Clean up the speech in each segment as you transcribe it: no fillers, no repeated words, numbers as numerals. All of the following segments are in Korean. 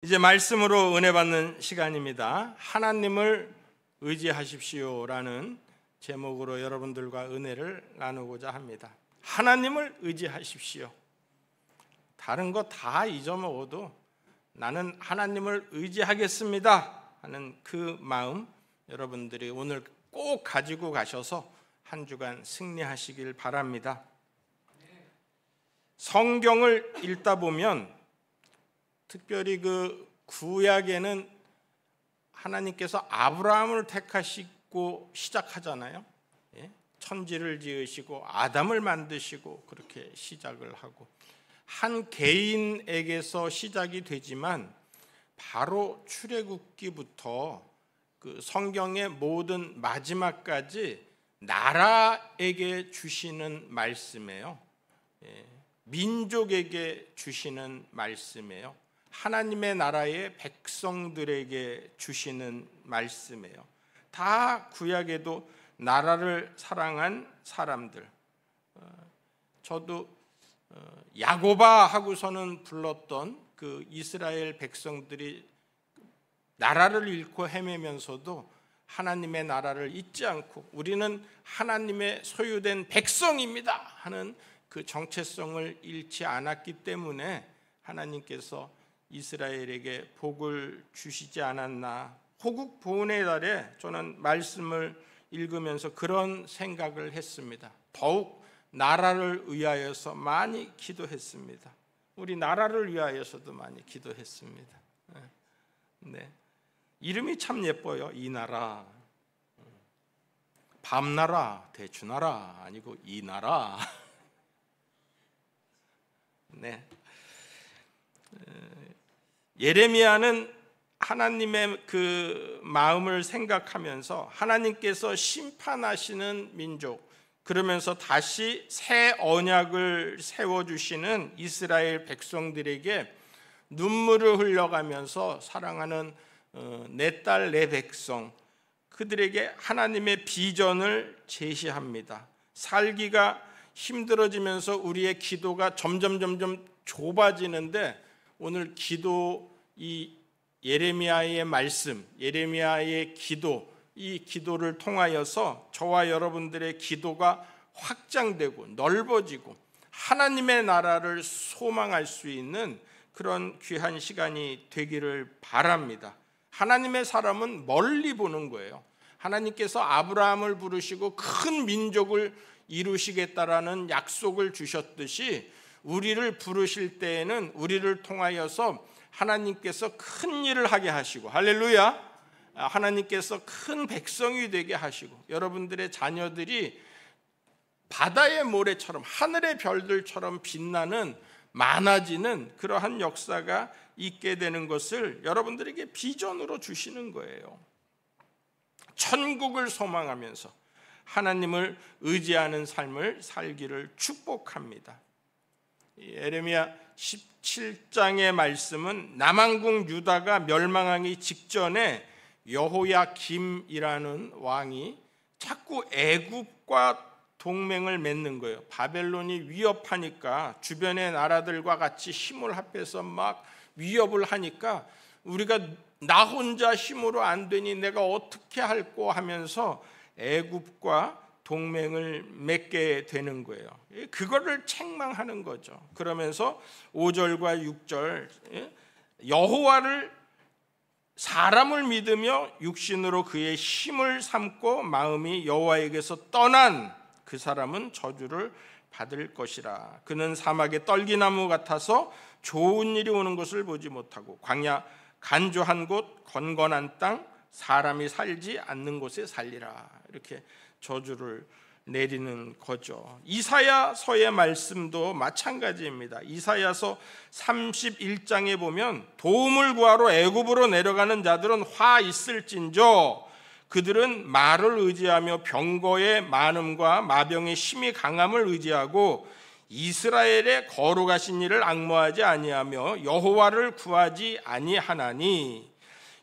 이제 말씀으로 은혜 받는 시간입니다. 하나님을 의지하십시오라는 제목으로 여러분들과 은혜를 나누고자 합니다. 하나님을 의지하십시오. 다른 거 다 잊어먹어도 나는 하나님을 의지하겠습니다 하는 그 마음 여러분들이 오늘 꼭 가지고 가셔서 한 주간 승리하시길 바랍니다. 성경을 읽다 보면 특별히 그 구약에는 하나님께서 아브라함을 택하시고 시작하잖아요. 천지를 지으시고 아담을 만드시고 그렇게 시작을 하고 한 개인에게서 시작이 되지만 바로 출애굽기부터 그 성경의 모든 마지막까지 나라에게 주시는 말씀이에요. 민족에게 주시는 말씀이에요. 하나님의 나라의 백성들에게 주시는 말씀이에요. 다 구약에도 나라를 사랑한 사람들. 저도 야고바 하고서는 불렀던 그 이스라엘 백성들이 나라를 잃고 헤매면서도 하나님의 나라를 잊지 않고 우리는 하나님의 소유된 백성입니다 하는 그 정체성을 잃지 않았기 때문에 하나님께서 이스라엘에게 복을 주시지 않았나. 호국 보훈의 달에 저는 말씀을 읽으면서 그런 생각을 했습니다. 더욱 나라를 위하여서 많이 기도했습니다. 우리 나라를 위하여서도 많이 기도했습니다. 네. 이름이 참 예뻐요. 이 나라. 밤나라, 대추나라 아니고 이 나라. 네. 예레미야는 하나님의 그 마음을 생각하면서 하나님께서 심판하시는 민족, 그러면서 다시 새 언약을 세워주시는 이스라엘 백성들에게 눈물을 흘려가면서 사랑하는 내 딸, 내 백성, 그들에게 하나님의 비전을 제시합니다. 살기가 힘들어지면서 우리의 기도가 점점 좁아지는데 오늘 기도, 이 예레미야의 말씀, 예레미야의 기도, 이 기도를 통하여서 저와 여러분들의 기도가 확장되고 넓어지고 하나님의 나라를 소망할 수 있는 그런 귀한 시간이 되기를 바랍니다. 하나님의 사람은 멀리 보는 거예요. 하나님께서 아브라함을 부르시고 큰 민족을 이루시겠다라는 약속을 주셨듯이 우리를 부르실 때에는 우리를 통하여서 하나님께서 큰 일을 하게 하시고, 할렐루야, 하나님께서 큰 백성이 되게 하시고 여러분들의 자녀들이 바다의 모래처럼 하늘의 별들처럼 빛나는 많아지는 그러한 역사가 있게 되는 것을 여러분들에게 비전으로 주시는 거예요. 천국을 소망하면서 하나님을 의지하는 삶을 살기를 축복합니다. 예레미야 17장의 말씀은 남왕국 유다가 멸망하기 직전에 여호야김이라는 왕이 자꾸 애굽과 동맹을 맺는 거예요. 바벨론이 위협하니까 주변의 나라들과 같이 힘을 합해서 막 위협을 하니까 우리가 나 혼자 힘으로 안 되니 내가 어떻게 할꼬 하면서 애굽과 동맹을 맺게 되는 거예요. 그거를 책망하는 거죠. 그러면서 5절과 6절 여호와를 사람을 믿으며 육신으로 그의 힘을 삼고 마음이 여호와에게서 떠난 그 사람은 저주를 받을 것이라. 그는 사막의 떨기나무 같아서 좋은 일이 오는 것을 보지 못하고 광야 간조한 곳 건건한 땅 사람이 살지 않는 곳에 살리라. 이렇게 저주를 내리는 거죠. 이사야서의 말씀도 마찬가지입니다. 이사야서 31장에 보면 도움을 구하러 애굽으로 내려가는 자들은 화 있을진저 그들은 말을 의지하며 병거의 많음과 마병의 심히 강함을 의지하고 이스라엘의 거룩하신 일을 앙모하지 아니하며 여호와를 구하지 아니하나니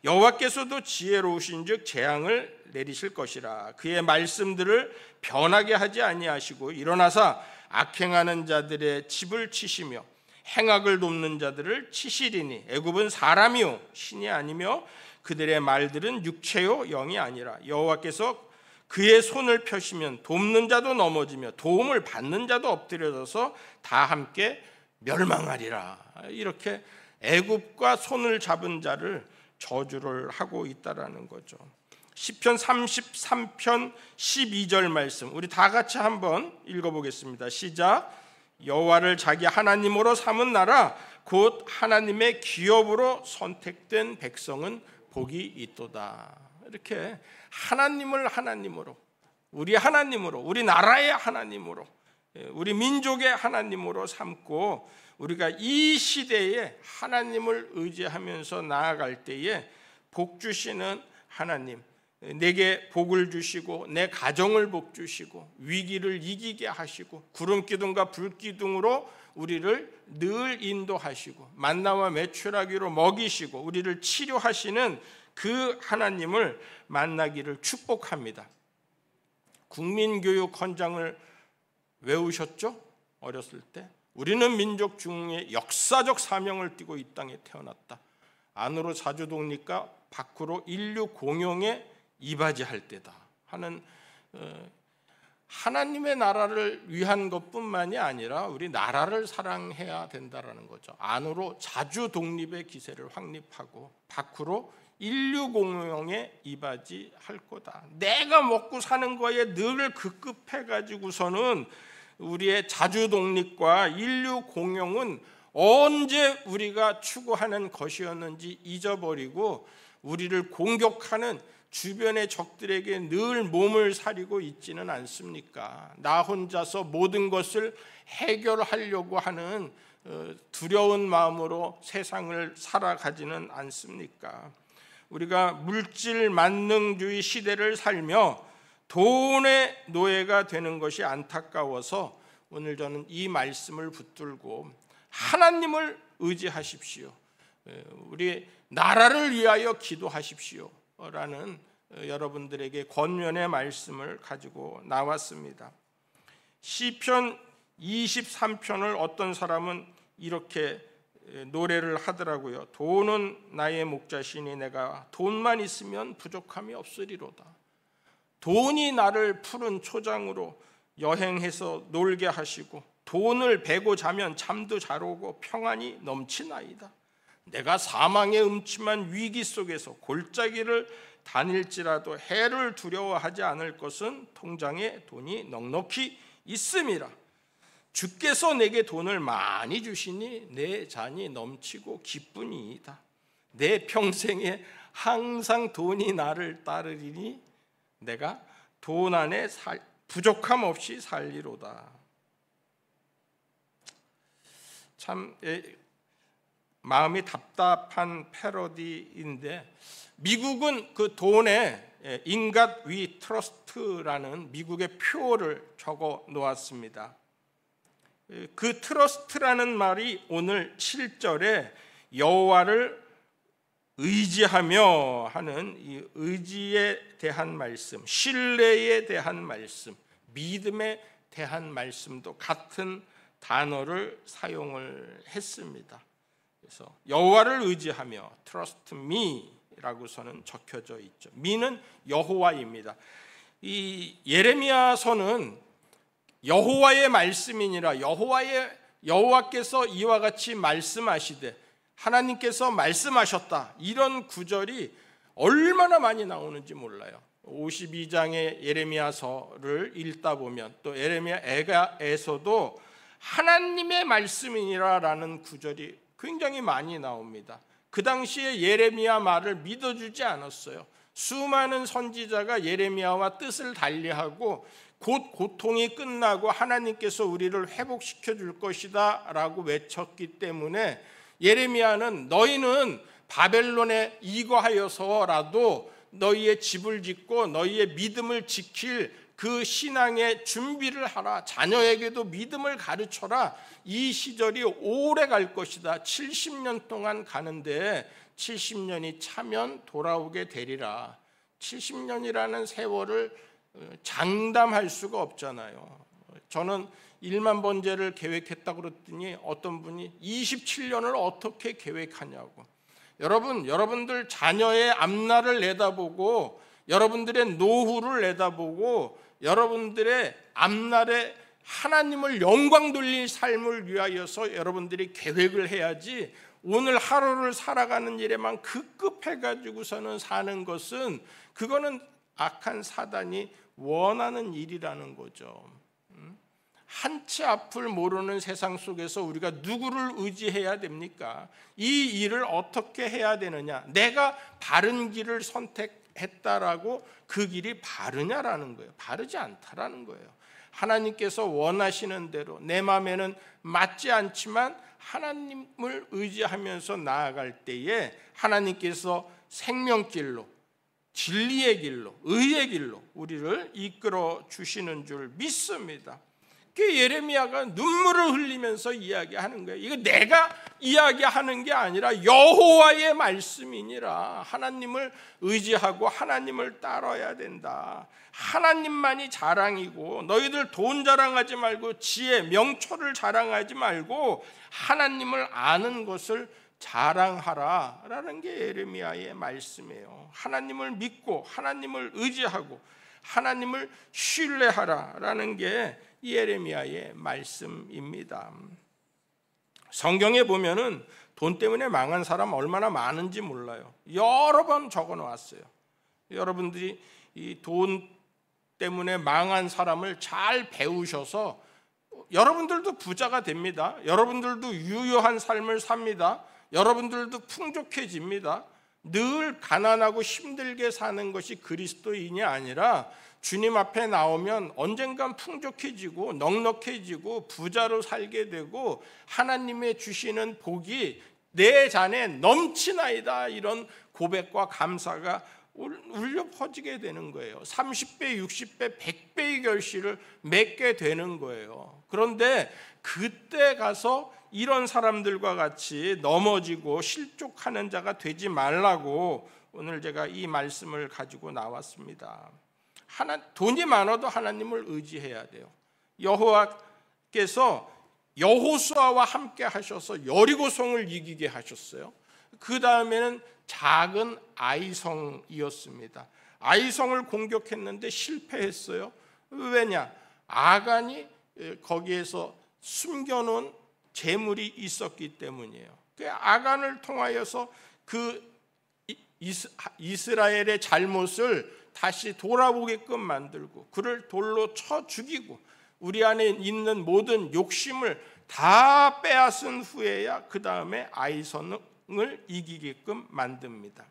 여호와께서도 지혜로우신즉 재앙을 내리실 것이라. 그의 말씀들을 변하게 하지 아니하시고 일어나사 악행하는 자들의 집을 치시며 행악을 돕는 자들을 치시리니 애굽은 사람이요 신이 아니며 그들의 말들은 육체요 영이 아니라 여호와께서 그의 손을 펴시면 돕는 자도 넘어지며 도움을 받는 자도 엎드려져서 다 함께 멸망하리라. 이렇게 애굽과 손을 잡은 자를 저주를 하고 있다라는 거죠. 시편 33편 12절 말씀 우리 다 같이 한번 읽어보겠습니다. 시작. 여호와를 자기 하나님으로 삼은 나라 곧 하나님의 기업으로 선택된 백성은 복이 있도다. 이렇게 하나님을 하나님으로, 우리 하나님으로, 우리 나라의 하나님으로, 우리 민족의 하나님으로 삼고 우리가 이 시대에 하나님을 의지하면서 나아갈 때에 복 주시는 하나님, 내게 복을 주시고 내 가정을 복 주시고 위기를 이기게 하시고 구름 기둥과 불 기둥으로 우리를 늘 인도하시고 만나와 메추라기로 먹이시고 우리를 치료하시는 그 하나님을 만나기를 축복합니다. 국민교육 헌장을 외우셨죠? 어렸을 때 우리는 민족 중에 역사적 사명을 띠고 이 땅에 태어났다. 안으로 자주 독립과 밖으로 인류 공용에 이바지할 때다 하는 하나님의 나라를 위한 것뿐만이 아니라 우리 나라를 사랑해야 된다라는 거죠. 안으로 자주 독립의 기세를 확립하고 밖으로 인류 공용에 이바지할 거다. 내가 먹고 사는 거에 늘 급급해 가지고서는 우리의 자주 독립과 인류 공용은 언제 우리가 추구하는 것이었는지 잊어버리고 우리를 공격하는 주변의 적들에게 늘 몸을 사리고 있지는 않습니까? 나 혼자서 모든 것을 해결하려고 하는 두려운 마음으로 세상을 살아가지는 않습니까? 우리가 물질 만능주의 시대를 살며 돈의 노예가 되는 것이 안타까워서 오늘 저는 이 말씀을 붙들고 하나님을 의지하십시오. 우리 나라를 위하여 기도하십시오. 라는 여러분들에게 권면의 말씀을 가지고 나왔습니다. 시편 23편을 어떤 사람은 이렇게 노래를 하더라고요. 돈은 나의 목자시니 내가 돈만 있으면 부족함이 없으리로다. 돈이 나를 푸른 초장으로 여행해서 놀게 하시고 돈을 베고 자면 잠도 잘 오고 평안이 넘치나이다. 내가 사망의 음침한 위기 속에서 골짜기를 다닐지라도 해를 두려워하지 않을 것은 통장에 돈이 넉넉히 있음이라. 주께서 내게 돈을 많이 주시니 내 잔이 넘치고 기쁘니이다. 내 평생에 항상 돈이 나를 따르리니 내가 돈 안에 부족함 없이 살리로다. 참 마음이 답답한 패러디인데 미국은 그 돈에 In God We Trust라는 미국의 표어를 적어 놓았습니다. 그 트러스트라는 말이 오늘 7절에 여호와를 의지하며 하는 이 의지에 대한 말씀, 신뢰에 대한 말씀, 믿음에 대한 말씀도 같은 단어를 사용을 했습니다. 그래서 여호와를 의지하며 Trust me라고서는 적혀져 있죠. 미는 여호와입니다. 이 예레미야서는 여호와의 말씀이니라 여호와께서 이와 같이 말씀하시되 하나님께서 말씀하셨다. 이런 구절이 얼마나 많이 나오는지 몰라요. 52장의 예레미야서를 읽다 보면 또 예레미야에서도 하나님의 말씀이니라라는 구절이 굉장히 많이 나옵니다. 그 당시에 예레미야 말을 믿어주지 않았어요. 수많은 선지자가 예레미야와 뜻을 달리하고 곧 고통이 끝나고 하나님께서 우리를 회복시켜 줄 것이다 라고 외쳤기 때문에 예레미야는 너희는 바벨론에 이거하여서라도 너희의 집을 짓고 너희의 믿음을 지킬 그 신앙의 준비를 하라. 자녀에게도 믿음을 가르쳐라. 이 시절이 오래 갈 것이다. 70년 동안 가는데 70년이 차면 돌아오게 되리라. 70년이라는 세월을 장담할 수가 없잖아요. 저는 1만 번제를 계획했다고 그랬더니 어떤 분이 27년을 어떻게 계획하냐고. 여러분들 자녀의 앞날을 내다보고 여러분들의 노후를 내다보고 여러분들의 앞날에 하나님을 영광 돌릴 삶을 위하여서 여러분들이 계획을 해야지, 오늘 하루를 살아가는 일에만 급급해가지고서는 사는 것은, 그거는 악한 사단이 원하는 일이라는 거죠. 한 치 앞을 모르는 세상 속에서 우리가 누구를 의지해야 됩니까? 이 일을 어떻게 해야 되느냐? 내가 바른 길을 선택했다라고 그 길이 바르냐라는 거예요. 바르지 않다라는 거예요. 하나님께서 원하시는 대로 내 마음에는 맞지 않지만 하나님을 의지하면서 나아갈 때에 하나님께서 생명길로, 진리의 길로, 의의 길로 우리를 이끌어 주시는 줄 믿습니다. 그 예레미야가 눈물을 흘리면서 이야기하는 거예요. 이거 내가 이야기하는 게 아니라 여호와의 말씀이니라. 하나님을 의지하고 하나님을 따라야 된다. 하나님만이 자랑이고, 너희들 돈 자랑하지 말고 지혜, 명철을 자랑하지 말고 하나님을 아는 것을 자랑하라 라는 게 예레미야의 말씀이에요. 하나님을 믿고 하나님을 의지하고 하나님을 신뢰하라 라는 게 예레미야의 말씀입니다. 성경에 보면은 돈 때문에 망한 사람 얼마나 많은지 몰라요. 여러 번 적어 놓았어요. 여러분들이 이 돈 때문에 망한 사람을 잘 배우셔서 여러분들도 부자가 됩니다. 여러분들도 유효한 삶을 삽니다. 여러분들도 풍족해집니다. 늘 가난하고 힘들게 사는 것이 그리스도인이 아니라 주님 앞에 나오면 언젠간 풍족해지고 넉넉해지고 부자로 살게 되고 하나님의 주시는 복이 내 잔에 넘치나이다, 이런 고백과 감사가 울려 퍼지게 되는 거예요. 30배, 60배, 100배의 결실을 맺게 되는 거예요. 그런데 그때 가서 이런 사람들과 같이 넘어지고 실족하는 자가 되지 말라고 오늘 제가 이 말씀을 가지고 나왔습니다. 돈이 많아도 하나님을 의지해야 돼요. 여호와께서 여호수아와 함께 하셔서 여리고성을 이기게 하셨어요. 그 다음에는 작은 아이성이었습니다. 아이성을 공격했는데 실패했어요. 왜냐? 아간이 거기에서 숨겨놓은 재물이 있었기 때문이에요. 그 아간을 통하여서 그 이스라엘의 잘못을 다시 돌아보게끔 만들고 그를 돌로 쳐 죽이고 우리 안에 있는 모든 욕심을 다 빼앗은 후에야 그 다음에 아이성을 이기게끔 만듭니다.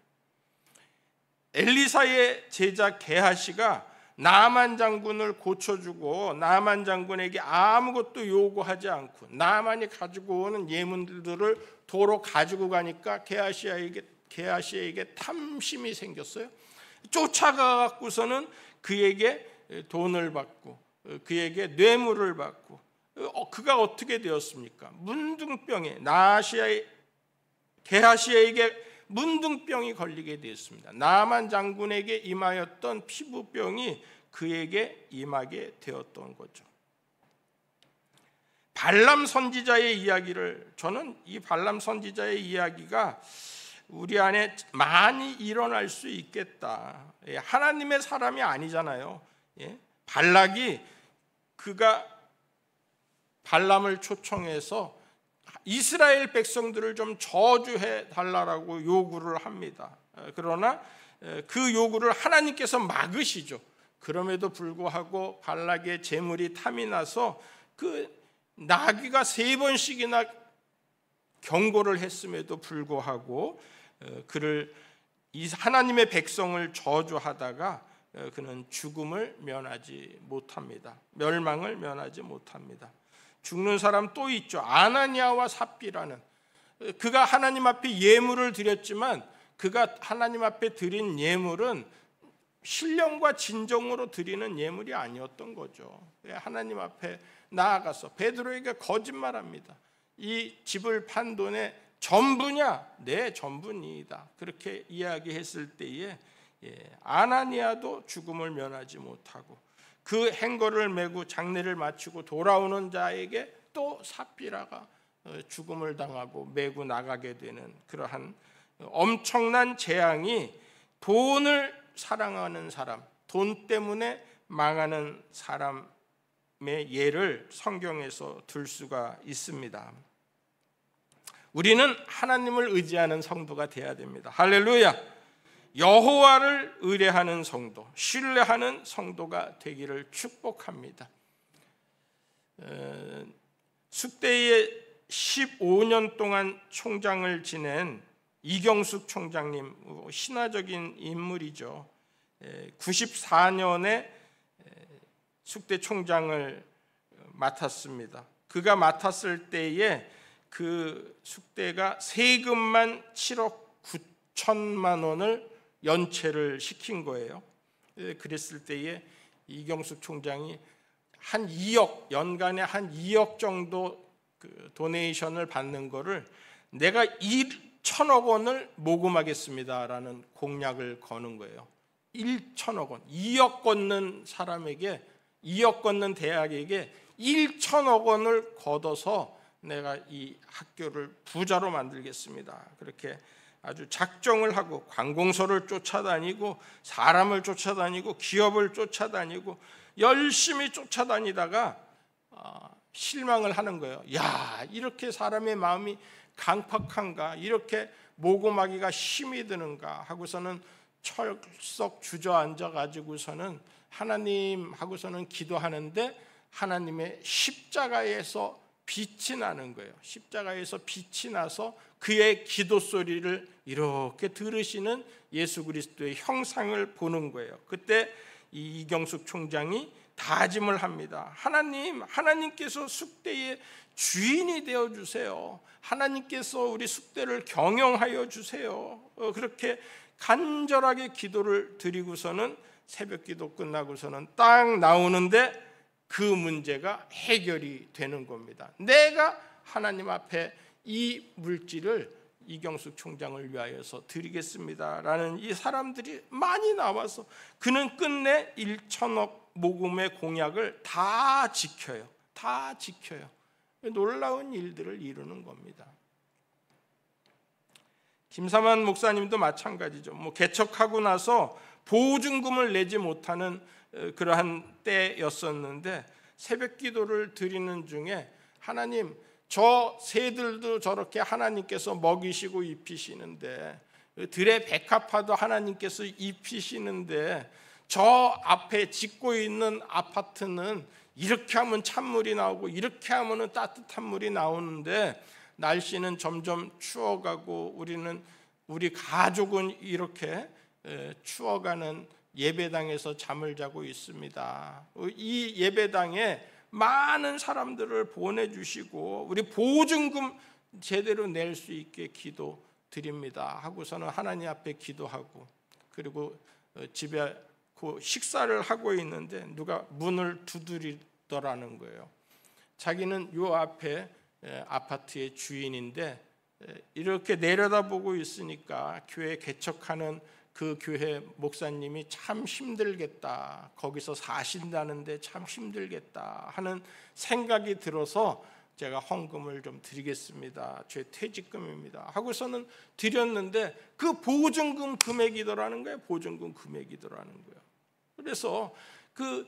엘리사의 제자 게하시가 나만 장군을 고쳐주고 나만 장군에게 아무것도 요구하지 않고 나만이 가지고 오는 예물들을 도로 가지고 가니까 게하시에게 탐심이 생겼어요. 쫓아가갖고서는 그에게 돈을 받고 그에게 뇌물을 받고 그가 어떻게 되었습니까? 문둥병에 게하시에게 문둥병이 걸리게 되었습니다. 나만 장군에게 임하였던 피부병이 그에게 임하게 되었던 거죠. 발람 선지자의 이야기를, 저는 이 발람 선지자의 이야기가 우리 안에 많이 일어날 수 있겠다. 하나님의 사람이 아니잖아요. 발락이 그가 발람을 초청해서 이스라엘 백성들을 좀 저주해 달라고 요구를 합니다. 그러나 그 요구를 하나님께서 막으시죠. 그럼에도 불구하고 발락의 재물이 탐이 나서 그 나귀가 3번씩이나 경고를 했음에도 불구하고 그를 하나님의 백성을 저주하다가 그는 죽음을 면하지 못합니다. 멸망을 면하지 못합니다. 죽는 사람 또 있죠. 아나니아와 삽비라는, 그가 하나님 앞에 예물을 드렸지만 그가 하나님 앞에 드린 예물은 신령과 진정으로 드리는 예물이 아니었던 거죠. 하나님 앞에 나아가서 베드로에게 거짓말합니다. 이 집을 판 돈의 전부냐? 네, 전부니이다. 그렇게 이야기했을 때에 아나니아도 죽음을 면하지 못하고 그 행거를 메고 장례를 마치고 돌아오는 자에게 또 삽비라가 죽음을 당하고 메고 나가게 되는 그러한 엄청난 재앙이 돈을 사랑하는 사람, 돈 때문에 망하는 사람의 예를 성경에서 들 수가 있습니다. 우리는 하나님을 의지하는 성도가 돼야 됩니다. 할렐루야. 여호와를 의뢰하는 성도, 신뢰하는 성도가 되기를 축복합니다. 숙대에 15년 동안 총장을 지낸 이경숙 총장님, 신화적인 인물이죠. 94년에 숙대 총장을 맡았습니다. 그가 맡았을 때에 그 숙대가 세금만 7억 9천만 원을 연체를 시킨 거예요. 그랬을 때에 이경숙 총장이 한 2억, 연간에 한 2억 정도 그 도네이션을 받는 거를 내가 1천억 원을 모금하겠습니다라는 공약을 거는 거예요. 1천억 원, 2억 걷는 사람에게, 2억 걷는 대학에게 1천억 원을 걷어서 내가 이 학교를 부자로 만들겠습니다. 그렇게 아주 작정을 하고 관공서를 쫓아다니고 사람을 쫓아다니고 기업을 쫓아다니고 열심히 쫓아다니다가 실망을 하는 거예요. 야, 이렇게 사람의 마음이 강팍한가, 이렇게 모금하기가 힘이 드는가 하고서는 철썩 주저앉아 가지고서는 하나님 하고서는 기도하는데 하나님의 십자가에서 빛이 나는 거예요. 십자가에서 빛이 나서 그의 기도 소리를 이렇게 들으시는 예수 그리스도의 형상을 보는 거예요. 그때 이경숙 총장이 다짐을 합니다. 하나님께서 숙대의 주인이 되어 주세요. 하나님께서 우리 숙대를 경영하여 주세요. 그렇게 간절하게 기도를 드리고서는 새벽 기도 끝나고서는 딱 나오는데 그 문제가 해결이 되는 겁니다. 내가 하나님 앞에 이 물질을 이경숙 총장을 위하여서 드리겠습니다라는 이 사람들이 많이 나와서 그는 끝내 1천억 모금의 공약을 다 지켜요. 다 지켜요. 놀라운 일들을 이루는 겁니다. 김삼환 목사님도 마찬가지죠. 개척하고 나서 보증금을 내지 못하는 그러한 때였었는데 새벽 기도를 드리는 중에 하나님, 저 새들도 저렇게 하나님께서 먹이시고 입히시는데 들의 백합화도 하나님께서 입히시는데 저 앞에 짓고 있는 아파트는 이렇게 하면 찬물이 나오고 이렇게 하면 따뜻한 물이 나오는데 날씨는 점점 추워가고 우리 가족은 이렇게 추워가는 예배당에서 잠을 자고 있습니다. 이 예배당에 많은 사람들을 보내주시고 우리 보증금 제대로 낼 수 있게 기도 드립니다 하고서는 하나님 앞에 기도하고, 그리고 집에 그 식사를 하고 있는데 누가 문을 두드리더라는 거예요. 자기는 요 앞에 아파트의 주인인데 이렇게 내려다보고 있으니까 교회 개척하는 그 교회 목사님이 참 힘들겠다, 거기서 사신다는데 참 힘들겠다 하는 생각이 들어서 제가 헌금을 좀 드리겠습니다. 제 퇴직금입니다 하고서는 드렸는데 그 보증금 금액이더라는 거예요. 보증금 금액이더라는 거예요. 그래서 그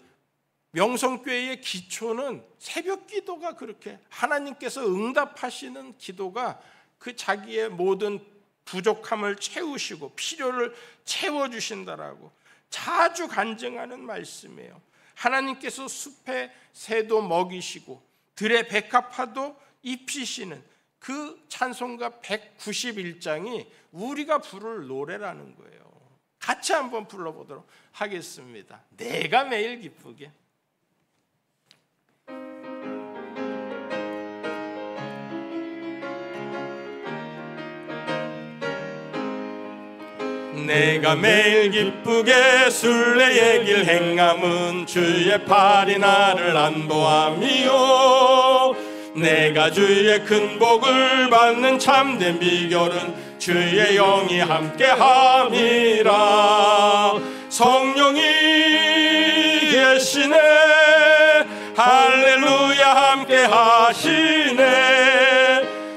명성교회의 기초는 새벽 기도가, 그렇게 하나님께서 응답하시는 기도가 그 자기의 모든 부족함을 채우시고 필요를 채워주신다라고 자주 간증하는 말씀이에요. 하나님께서 숲의 새도 먹이시고 들의 백합화도 입히시는 그 찬송가 191장이 우리가 부를 노래라는 거예요. 같이 한번 불러보도록 하겠습니다. 내가 매일 기쁘게. 내가 매일 기쁘게 순례의 길 행함은 주의 팔이 나를 안보함이요. 내가 주의 큰 복을 받는 참된 비결은 주의 영이 함께함이라. 성령이 계신 계시네. 할렐루야 함께 하시네.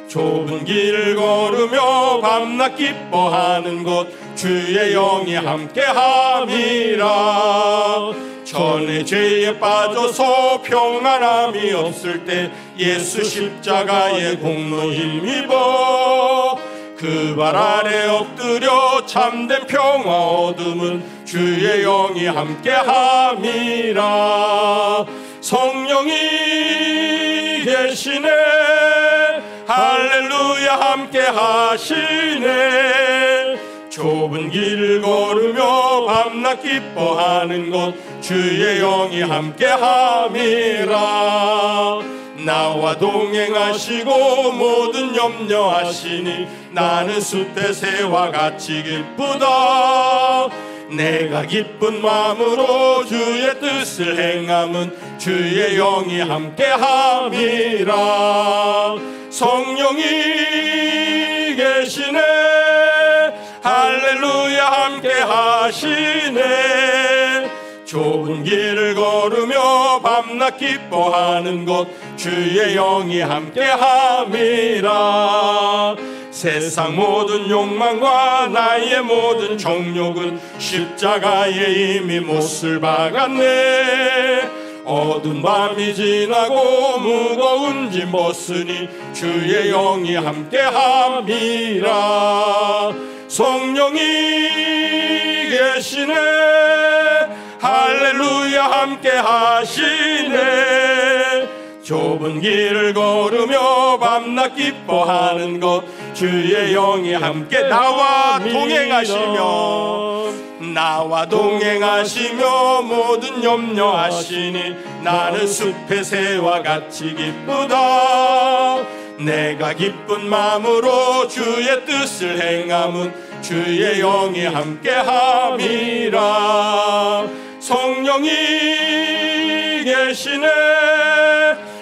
좁은 길을 걸으며 밤낮 기뻐하는 것 주의 영이 함께 함이라. 전에 죄에 빠져서 평안함이 없을 때 예수 십자가의 공로 힘입어 그 발 아래 엎드려 참된 평화 얻음은 주의 영이 함께 함이라. 성령이 계시네. 할렐루야 함께 하시네. 좁은 길을 걸으며 밤낮 기뻐하는 것 주의 영이 함께 함이라. 나와 동행하시고 모든 염려하시니 나는 숲의 새와 같이 기쁘다. 내가 기쁜 마음으로 주의 뜻을 행함은 주의 영이 함께 함이라. 성령이 계시네. 할렐루야 함께 하시네. 좁은 길을 걸으며 밤낮 기뻐하는 것 주의 영이 함께 함이라. 세상 모든 욕망과 나의 모든 정욕은 십자가에 이미 못을 박았네. 어두운 밤이 지나고 무거운 짐 벗으니 주의 영이 함께 함이라. 성령이 계시네. 할렐루야 함께 하시네. 좁은 길을 걸으며 밤낮 기뻐하는 것 주의 영이 함께 나와 동행하시며 모든 염려하시니 나는 숲의 새와 같이 기쁘다. 내가 기쁜 마음으로 주의 뜻을 행함은 주의 영이 함께 함이라. 성령이 계시네.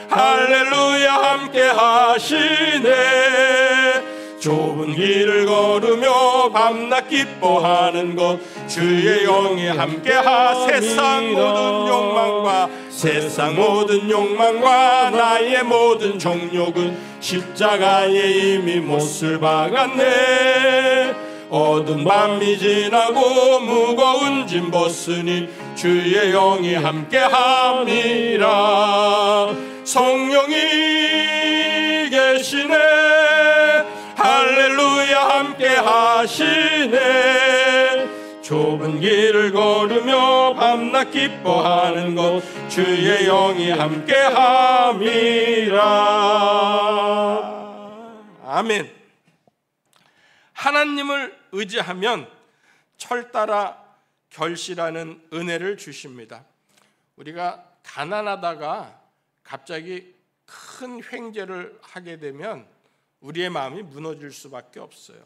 할렐루야 함께 하시네. 좁은 길을 걸으며 밤낮 기뻐하는 것 주의 영이 함께 세상 모든 욕망과 나의 모든 정욕은 십자가에 이미 못을 박았네. 어두운 밤이 지나고 무거운 짐 벗으니 주의 영이 함께 함이라. 성령이 계시네. 할렐루야 함께 하시네. 좁은 길을 걸으며 밤낮 기뻐하는 것 주의 영이 함께 함이라. 아멘. 하나님을 의지하면 철따라 결실하는 은혜를 주십니다. 우리가 가난하다가 갑자기 큰 횡재를 하게 되면 우리의 마음이 무너질 수밖에 없어요.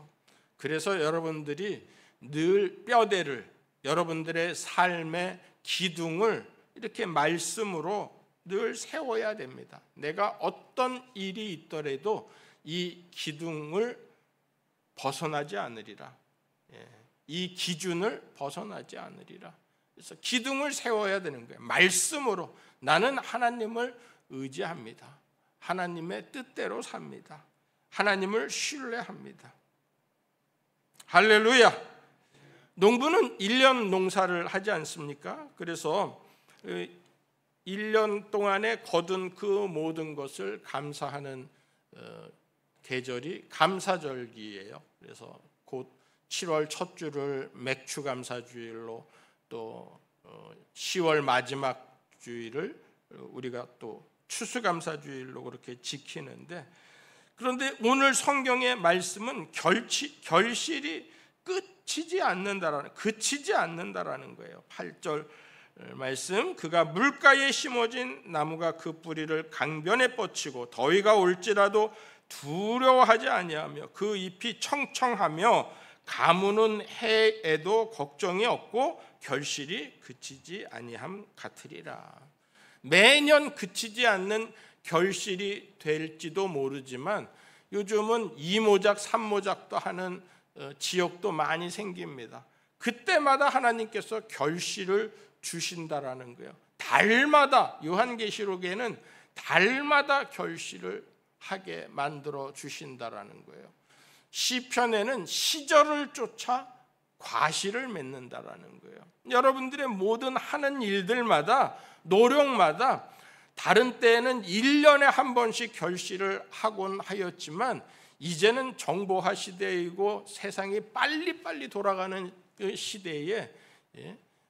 그래서 여러분들이 늘 뼈대를, 여러분들의 삶의 기둥을 이렇게 말씀으로 늘 세워야 됩니다. 내가 어떤 일이 있더라도 이 기둥을 벗어나지 않으리라. 이 기준을 벗어나지 않으리라. 그래서 기둥을 세워야 되는 거예요. 말씀으로 나는 하나님을 의지합니다. 하나님의 뜻대로 삽니다. 하나님을 신뢰합니다. 할렐루야. 농부는 1년 농사를 하지 않습니까? 그래서 1년 동안에 거둔 그 모든 것을 감사하는 계절이 감사절기예요. 그래서 곧 7월 첫 주를 맥주 감사주일로, 또 10월 마지막 주일을 우리가 또 추수감사주일로 그렇게 지키는데, 그런데 오늘 성경의 말씀은 결실이 그치지 않는다라는 거예요. 8절 말씀, 그가 물가에 심어진 나무가 그 뿌리를 강변에 뻗치고 더위가 올지라도 두려워하지 아니하며 그 잎이 청청하며 가무는 해에도 걱정이 없고 결실이 그치지 아니함 같으리라. 매년 그치지 않는 결실이 될지도 모르지만 요즘은 2모작 3모작도 하는 지역도 많이 생깁니다. 그때마다 하나님께서 결실을 주신다라는 거예요. 달마다, 요한계시록에는 달마다 결실을 하게 만들어 주신다라는 거예요. 시편에는 시절을 쫓아 과실을 맺는다라는 거예요. 여러분들의 모든 하는 일들마다, 노력마다 다른 때에는 1년에 한 번씩 결실을 하곤 하였지만 이제는 정보화 시대이고 세상이 빨리빨리 돌아가는 그 시대에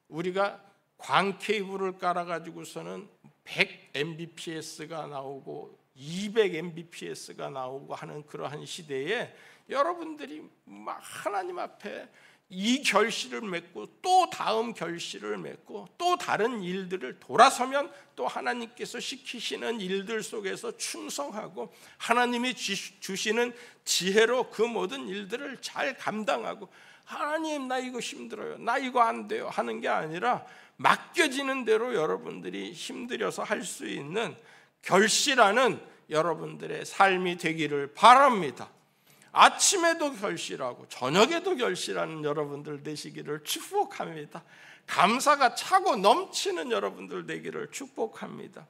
우리가 광 케이블을 깔아가지고서는 100mbps가 나오고 200mbps가 나오고 하는 그러한 시대에 여러분들이 막 하나님 앞에 이 결실을 맺고 또 다음 결실을 맺고 또 다른 일들을 돌아서면 또 하나님께서 시키시는 일들 속에서 충성하고 하나님이 주시는 지혜로 그 모든 일들을 잘 감당하고 하나님 나 이거 힘들어요, 나 이거 안 돼요 하는 게 아니라 맡겨지는 대로 여러분들이 힘들여서 할 수 있는 결실하는 여러분들의 삶이 되기를 바랍니다. 아침에도 결실하고 저녁에도 결실하는 여러분들 되시기를 축복합니다. 감사가 차고 넘치는 여러분들 되기를 축복합니다.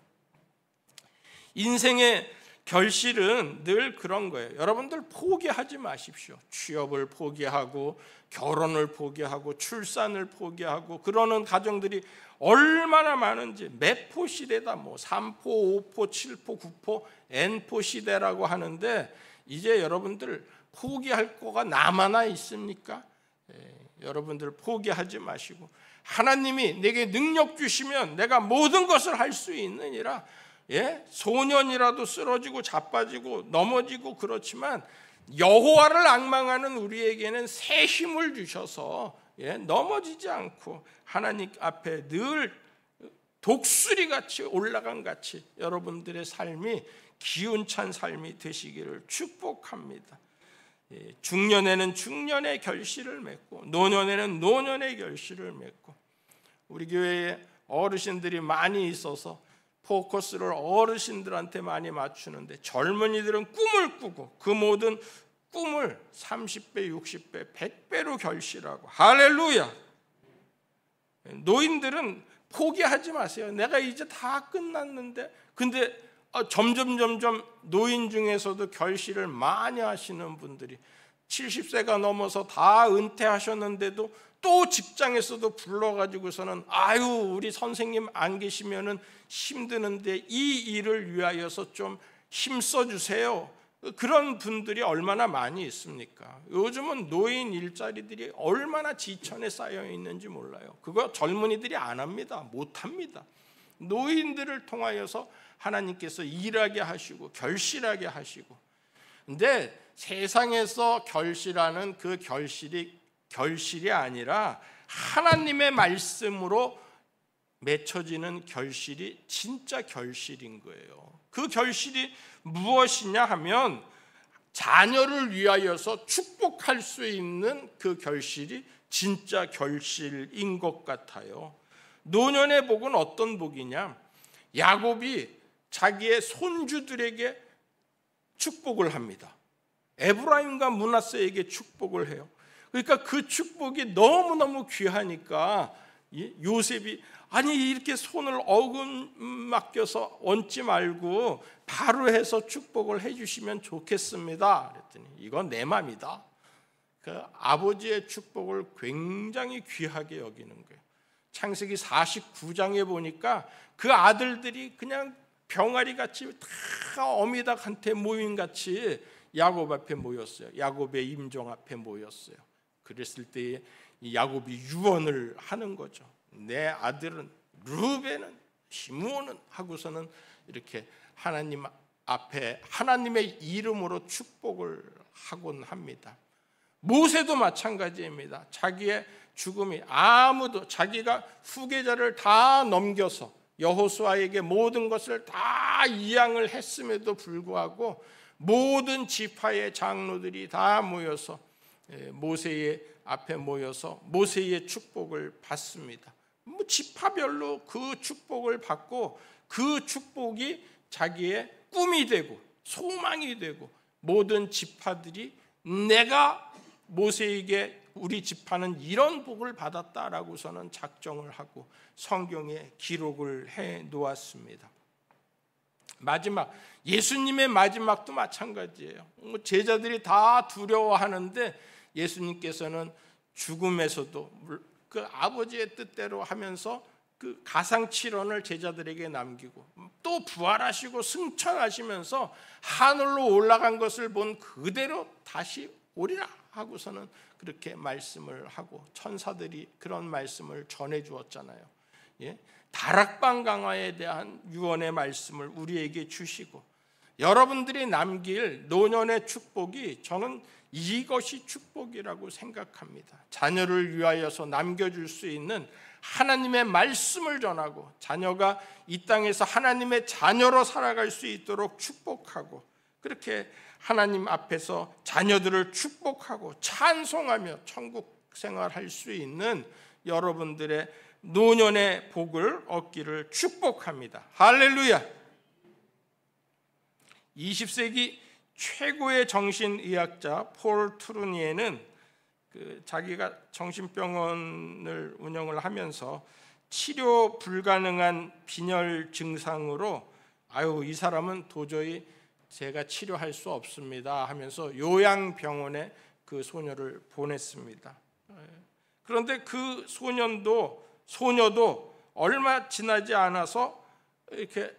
인생의 결실은 늘 그런 거예요. 여러분들 포기하지 마십시오. 취업을 포기하고 결혼을 포기하고 출산을 포기하고 그러는 가정들이 얼마나 많은지. 매포 시대다, 3포, 5포, 7포, 9포, N포 시대라고 하는데 이제 여러분들 포기할 거가 남아나 있습니까? 여러분들 포기하지 마시고 하나님이 내게 능력 주시면 내가 모든 것을 할 수 있느니라. 소년이라도 쓰러지고 자빠지고 넘어지고 그렇지만 여호와를 앙망하는 우리에게는 새 힘을 주셔서 넘어지지 않고 하나님 앞에 늘 독수리같이 올라간 같이 여러분들의 삶이 기운찬 삶이 되시기를 축복합니다. 중년에는 중년의 결실을 맺고 노년에는 노년의 결실을 맺고 우리 교회에 어르신들이 많이 있어서 포커스를 어르신들한테 많이 맞추는데 젊은이들은 꿈을 꾸고 그 모든 꿈을 30배, 60배, 100배로 결실하고 할렐루야. 노인들은 포기하지 마세요. 내가 이제 다 끝났는데 근데 점점 노인 중에서도 결실을 많이 하시는 분들이 70세가 넘어서 다 은퇴하셨는데도 또 직장에서도 불러가지고서는 아유 우리 선생님 안 계시면은 힘드는데 이 일을 위하여서 좀 힘써 주세요. 그런 분들이 얼마나 많이 있습니까? 요즘은 노인 일자리들이 얼마나 지천에 쌓여 있는지 몰라요. 그거 젊은이들이 안 합니다. 못 합니다. 노인들을 통하여서 하나님께서 일하게 하시고 결실하게 하시고. 근데 세상에서 결실하는 그 결실이 아니라 하나님의 말씀으로 맺혀지는 결실이 진짜 결실인 거예요. 그 결실이 무엇이냐 하면 자녀를 위하여서 축복할 수 있는 그 결실이 진짜 결실인 것 같아요. 노년의 복은 어떤 복이냐? 야곱이 자기의 손주들에게 축복을 합니다. 에브라임과 므낫세에게 축복을 해요. 그러니까 그 축복이 너무너무 귀하니까 요셉이 아니 이렇게 손을 맡겨서 얹지 말고 바로 해서 축복을 해주시면 좋겠습니다. 그랬더니 이건 내 맘이다. 그 아버지의 축복을 굉장히 귀하게 여기는 거예요. 창세기 49장에 보니까 그 아들들이 그냥 병아리같이 다 어미닭한테 모임같이 야곱 앞에 모였어요. 야곱의 임종 앞에 모였어요. 그랬을 때에 야곱이 유언을 하는 거죠. 내 아들은 르우벤은 시므온은 하고서는 이렇게 하나님 앞에 하나님의 이름으로 축복을 하곤 합니다. 모세도 마찬가지입니다. 자기의 죽음이 아무도 자기가 후계자를 다 넘겨서 여호수아에게 모든 것을 다 이양을 했음에도 불구하고 모든 지파의 장로들이 다 모여서 모세의 앞에 모여서 모세의 축복을 받습니다. 지파별로 그 축복을 받고 그 축복이 자기의 꿈이 되고 소망이 되고 모든 지파들이 내가 모세에게 우리 지파는 이런 복을 받았다라고서는 작정을 하고 성경에 기록을 해 놓았습니다. 마지막, 예수님의 마지막도 마찬가지예요. 제자들이 다 두려워하는데 예수님께서는 죽음에서도 그 아버지의 뜻대로 하면서 그 가상칠언을 제자들에게 남기고 또 부활하시고 승천하시면서 하늘로 올라간 것을 본 그대로 다시 오리라 하고서는 그렇게 말씀을 하고 천사들이 그런 말씀을 전해 주었잖아요. 예? 다락방 강화에 대한 유언의 말씀을 우리에게 주시고 여러분들이 남길 노년의 축복이 저는 이것이 축복이라고 생각합니다. 자녀를 위하여서 남겨줄 수 있는 하나님의 말씀을 전하고 자녀가 이 땅에서 하나님의 자녀로 살아갈 수 있도록 축복하고 그렇게 하나님 앞에서 자녀들을 축복하고 찬송하며 천국 생활할 수 있는 여러분들의 노년의 복을 얻기를 축복합니다. 할렐루야. 20세기 최고의 정신의학자 폴 트루니에는 자기가 정신병원을 운영을 하면서 치료 불가능한 빈혈 증상으로 이 사람은 도저히 제가 치료할 수 없습니다 하면서 요양병원에 그 소녀를 보냈습니다. 그런데 그 소녀도 얼마 지나지 않아서 이렇게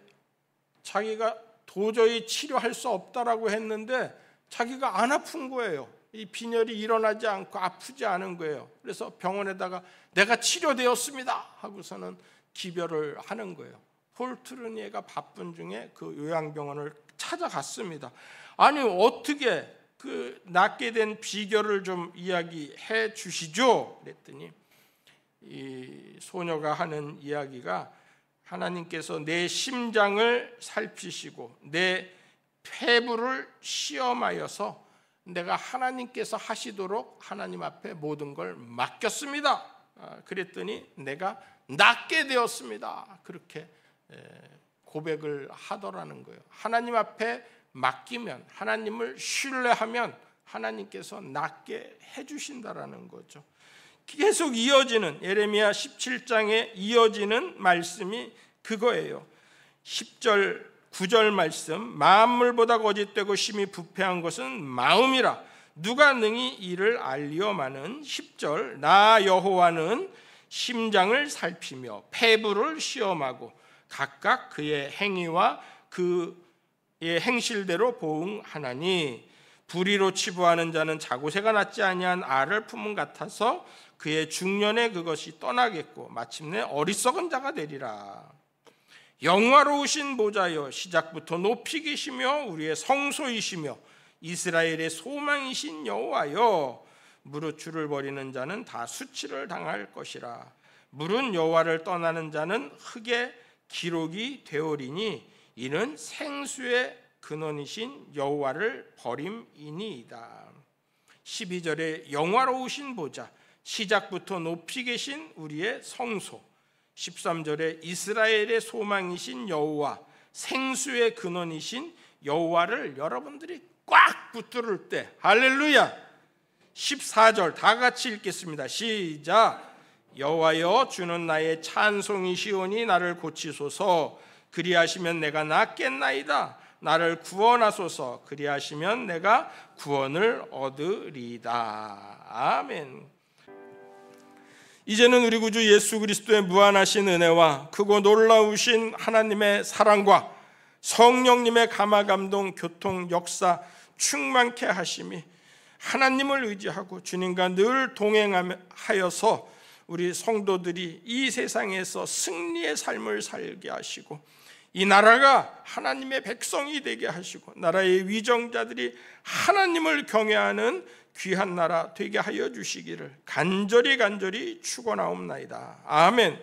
자기가 도저히 치료할 수 없다라고 했는데 자기가 안 아픈 거예요. 이 빈혈이 일어나지 않고 아프지 않은 거예요. 그래서 병원에다가 내가 치료되었습니다 하고서는 기별을 하는 거예요. 폴 트루니에가 바쁜 중에 그 요양병원을 찾아갔습니다. 아니 어떻게 그 낫게 된 비결을 좀 이야기해 주시죠 그랬더니 이 소녀가 하는 이야기가 하나님께서 내 심장을 살피시고 내 폐부를 시험하여서 내가 하나님께서 하시도록 하나님 앞에 모든 걸 맡겼습니다. 그랬더니 내가 낫게 되었습니다. 그렇게 고백을 하더라는 거예요. 하나님 앞에 맡기면, 하나님을 신뢰하면 하나님께서 낫게 해주신다라는 거죠. 계속 이어지는 예레미야 17장에 이어지는 말씀이 그거예요. 10절 9절 말씀, 만물보다 거짓되고 심히 부패한 것은 마음이라 누가 능히 이를 알리오마는 10절 나 여호와는 심장을 살피며 폐부를 시험하고 각각 그의 행위와 그의 행실대로 보응하나니 불의로 치부하는 자는 자고새가 낫지 아니한 알을 품은 같아서 그의 중년에 그것이 떠나겠고 마침내 어리석은 자가 되리라. 영화로우신 보좌여 시작부터 높이 계시며 우리의 성소이시며 이스라엘의 소망이신 여호와여 무릇 주를 버리는 자는 다 수치를 당할 것이라. 물은 여호와를 떠나는 자는 흙에 기록이 되오리니 이는 생수의 근원이신 여호와를 버림이니이다. 12절에 영화로우신 보좌 시작부터 높이 계신 우리의 성소, 13절에 이스라엘의 소망이신 여호와 생수의 근원이신 여호와를 여러분들이 꽉 붙들을 때 할렐루야. 14절 다 같이 읽겠습니다. 시작. 여호와여 주는 나의 찬송이시오니 나를 고치소서. 그리하시면 내가 낫겠나이다. 나를 구원하소서. 그리하시면 내가 구원을 얻으리다. 아멘. 이제는 우리 구주 예수 그리스도의 무한하신 은혜와 크고 놀라우신 하나님의 사랑과 성령님의 감화감동 교통 역사 충만케 하심이 하나님을 의지하고 주님과 늘 동행하여서 우리 성도들이 이 세상에서 승리의 삶을 살게 하시고 이 나라가 하나님의 백성이 되게 하시고 나라의 위정자들이 하나님을 경외하는 귀한 나라 되게 하여 주시기를 간절히 축원하옵나이다. 아멘.